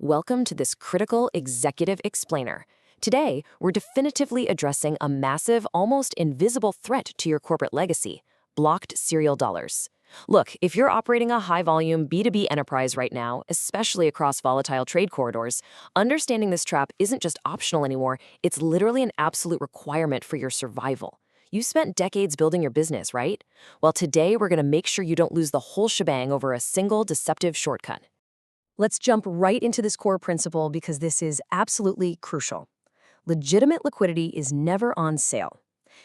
Welcome to this critical executive explainer. Today, we're definitively addressing a massive, almost invisible threat to your corporate legacy: blocked serial dollars. Look, if you're operating a high-volume B2B enterprise right now, especially across volatile trade corridors, understanding this trap isn't just optional anymore, it's literally an absolute requirement for your survival. You spent decades building your business, right? Well, today we're going to make sure you don't lose the whole shebang over a single deceptive shortcut. Let's jump right into this core principle because this is absolutely crucial. Legitimate liquidity is never on sale.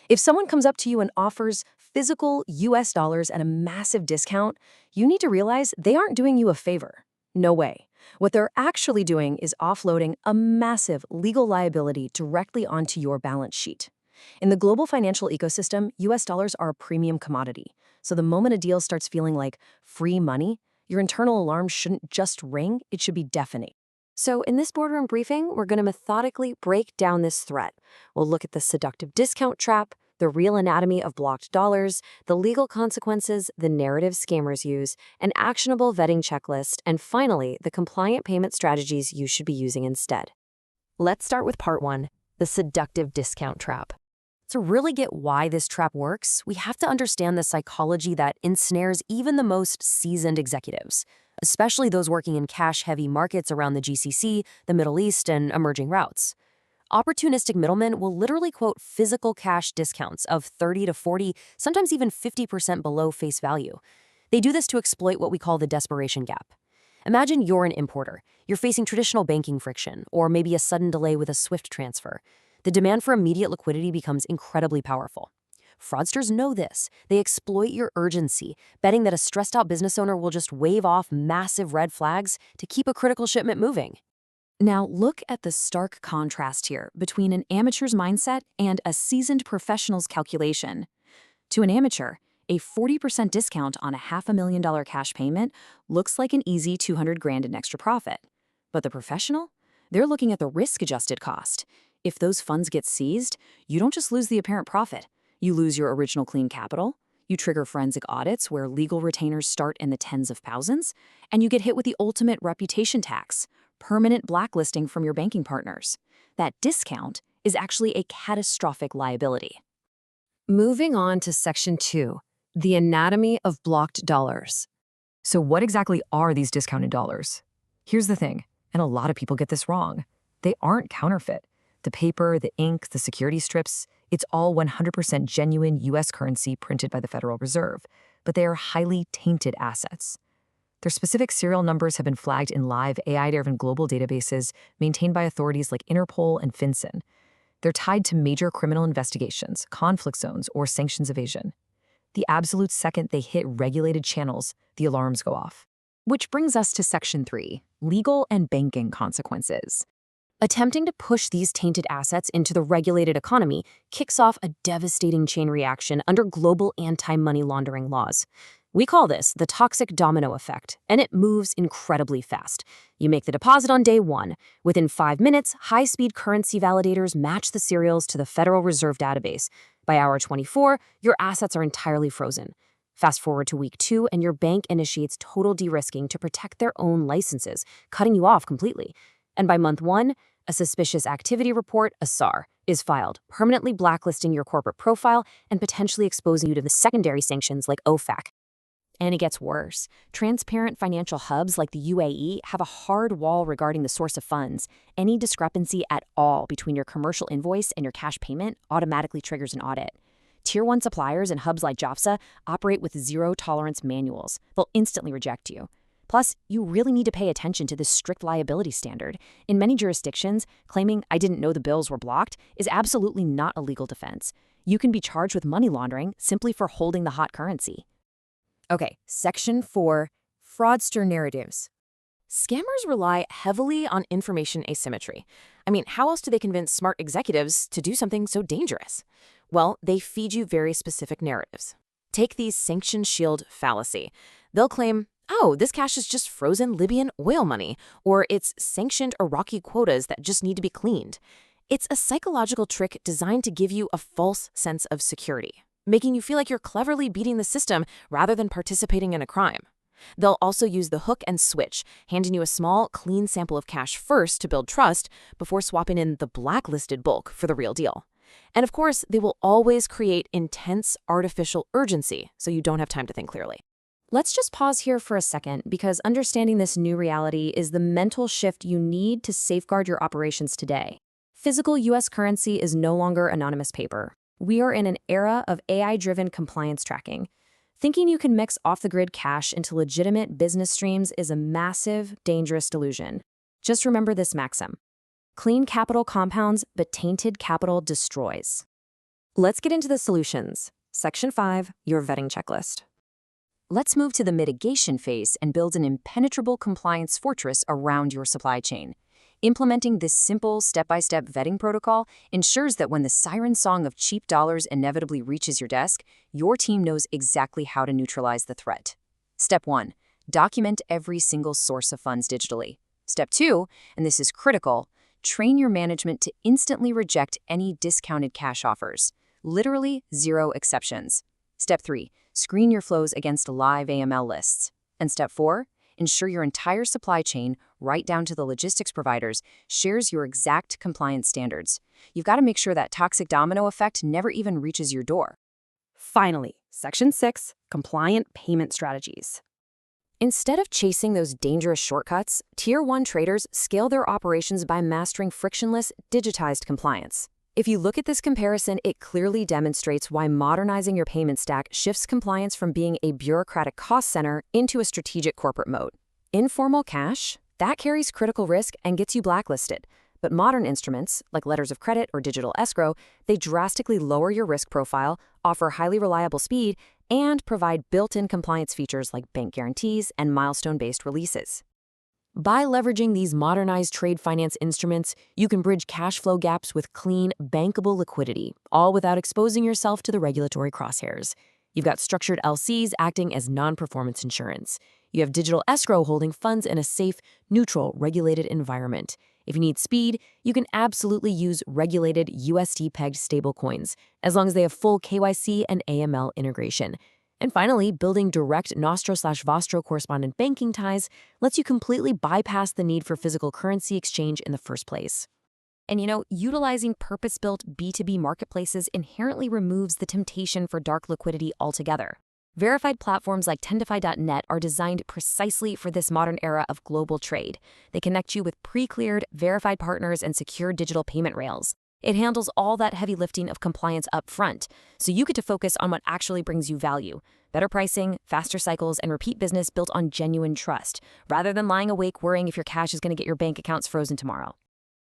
If someone comes up to you and offers physical US dollars at a massive discount, you need to realize they aren't doing you a favor. No way. What they're actually doing is offloading a massive legal liability directly onto your balance sheet. In the global financial ecosystem, US dollars are a premium commodity. So the moment a deal starts feeling like free money, your internal alarm shouldn't just ring, it should be deafening. So in this boardroom briefing, we're going to methodically break down this threat. We'll look at the seductive discount trap, the real anatomy of blocked dollars, the legal consequences the narrative scammers use, an actionable vetting checklist, and finally, the compliant payment strategies you should be using instead. Let's start with part 1, the seductive discount trap. To really get why this trap works, we have to understand the psychology that ensnares even the most seasoned executives, especially those working in cash-heavy markets around the GCC, the Middle East, and emerging routes. Opportunistic middlemen will literally quote physical cash discounts of 30 to 40, sometimes even 50% below face value. They do this to exploit what we call the desperation gap. Imagine you're an importer. You're facing traditional banking friction, or maybe a sudden delay with a SWIFT transfer. The demand for immediate liquidity becomes incredibly powerful. Fraudsters know this. They exploit your urgency, betting that a stressed-out business owner will just wave off massive red flags to keep a critical shipment moving. Now, look at the stark contrast here between an amateur's mindset and a seasoned professional's calculation. To an amateur, a 40% discount on a $500,000 cash payment looks like an easy $200,000 in extra profit. But the professional? They're looking at the risk-adjusted cost. If those funds get seized, you don't just lose the apparent profit. You lose your original clean capital, you trigger forensic audits where legal retainers start in the tens of thousands, and you get hit with the ultimate reputation tax, permanent blacklisting from your banking partners. That discount is actually a catastrophic liability. Moving on to Section 2, the anatomy of blocked dollars. So what exactly are these discounted dollars? Here's the thing, and a lot of people get this wrong. They aren't counterfeit. The paper, the ink, the security strips, it's all 100% genuine U.S. currency printed by the Federal Reserve, but they are highly tainted assets. Their specific serial numbers have been flagged in live AI-driven global databases maintained by authorities like Interpol and FinCEN. They're tied to major criminal investigations, conflict zones, or sanctions evasion. The absolute second they hit regulated channels, the alarms go off. Which brings us to Section 3, legal and banking consequences. Attempting to push these tainted assets into the regulated economy kicks off a devastating chain reaction under global anti-money laundering laws. We call this the toxic domino effect, and it moves incredibly fast. You make the deposit on day 1. Within 5 minutes, high-speed currency validators match the serials to the Federal Reserve database. By hour 24, your assets are entirely frozen. Fast forward to week 2, and your bank initiates total de-risking to protect their own licenses, cutting you off completely. And by month 1, a suspicious activity report, a SAR, is filed, permanently blacklisting your corporate profile and potentially exposing you to the secondary sanctions like OFAC. And it gets worse. Transparent financial hubs like the UAE have a hard wall regarding the source of funds. Any discrepancy at all between your commercial invoice and your cash payment automatically triggers an audit. Tier 1 suppliers and hubs like JOPSA operate with zero-tolerance manuals. They'll instantly reject you. Plus, you really need to pay attention to this strict liability standard. In many jurisdictions, claiming "I didn't know the bills were blocked" is absolutely not a legal defense. You can be charged with money laundering simply for holding the hot currency. Okay, Section 4, fraudster narratives. Scammers rely heavily on information asymmetry. I mean, how else do they convince smart executives to do something so dangerous? Well, they feed you very specific narratives. Take the sanction shield fallacy. They'll claim, "Oh, this cash is just frozen Libyan oil money," or "it's sanctioned Iraqi quotas that just need to be cleaned." It's a psychological trick designed to give you a false sense of security, making you feel like you're cleverly beating the system rather than participating in a crime. They'll also use the hook and switch, handing you a small, clean sample of cash first to build trust before swapping in the blacklisted bulk for the real deal. And of course, they will always create intense artificial urgency so you don't have time to think clearly. Let's just pause here for a second because understanding this new reality is the mental shift you need to safeguard your operations today. Physical U.S. currency is no longer anonymous paper. We are in an era of AI-driven compliance tracking. Thinking you can mix off-the-grid cash into legitimate business streams is a massive, dangerous delusion. Just remember this maxim. Clean capital compounds, but tainted capital destroys. Let's get into the solutions. Section 5, your vetting checklist. Let's move to the mitigation phase and build an impenetrable compliance fortress around your supply chain. Implementing this simple step-by-step vetting protocol ensures that when the siren song of cheap dollars inevitably reaches your desk, your team knows exactly how to neutralize the threat. Step 1. Document every single source of funds digitally. Step 2, and this is critical, train your management to instantly reject any discounted cash offers. Literally zero exceptions. Step 3. Screen your flows against live AML lists. And Step 4. Ensure your entire supply chain, right down to the logistics providers, shares your exact compliance standards. You've got to make sure that toxic domino effect never even reaches your door. Finally, Section 6, compliant payment strategies. Instead of chasing those dangerous shortcuts, Tier 1 traders scale their operations by mastering frictionless, digitized compliance. If you look at this comparison, it clearly demonstrates why modernizing your payment stack shifts compliance from being a bureaucratic cost center into a strategic corporate mode. Informal cash, that carries critical risk and gets you blacklisted. But modern instruments, like letters of credit or digital escrow, they drastically lower your risk profile, offer highly reliable speed, and provide built-in compliance features like bank guarantees and milestone-based releases. By leveraging these modernized trade finance instruments, you can bridge cash flow gaps with clean, bankable liquidity, all without exposing yourself to the regulatory crosshairs. You've got structured LCs acting as non-performance insurance. You have digital escrow holding funds in a safe, neutral, regulated environment. If you need speed, you can absolutely use regulated USD-pegged stablecoins, as long as they have full KYC and AML integration. And finally, building direct Nostro/Vostro correspondent banking ties lets you completely bypass the need for physical currency exchange in the first place. And utilizing purpose-built B2B marketplaces inherently removes the temptation for dark liquidity altogether. Verified platforms like Tendify.net are designed precisely for this modern era of global trade. They connect you with pre-cleared, verified partners and secure digital payment rails. It handles all that heavy lifting of compliance up front, so you get to focus on what actually brings you value. Better pricing, faster cycles, and repeat business built on genuine trust, rather than lying awake worrying if your cash is going to get your bank accounts frozen tomorrow.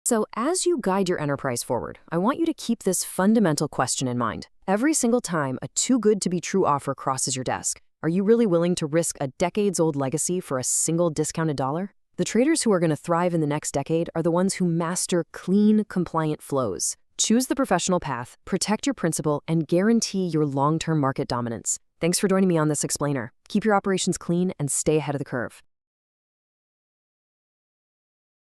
So as you guide your enterprise forward, I want you to keep this fundamental question in mind. Every single time a too-good-to-be-true offer crosses your desk, are you really willing to risk a decades-old legacy for a single discounted dollar? The traders who are going to thrive in the next decade are the ones who master clean, compliant flows. Choose the professional path, protect your principal, and guarantee your long-term market dominance. Thanks for joining me on this explainer. Keep your operations clean and stay ahead of the curve.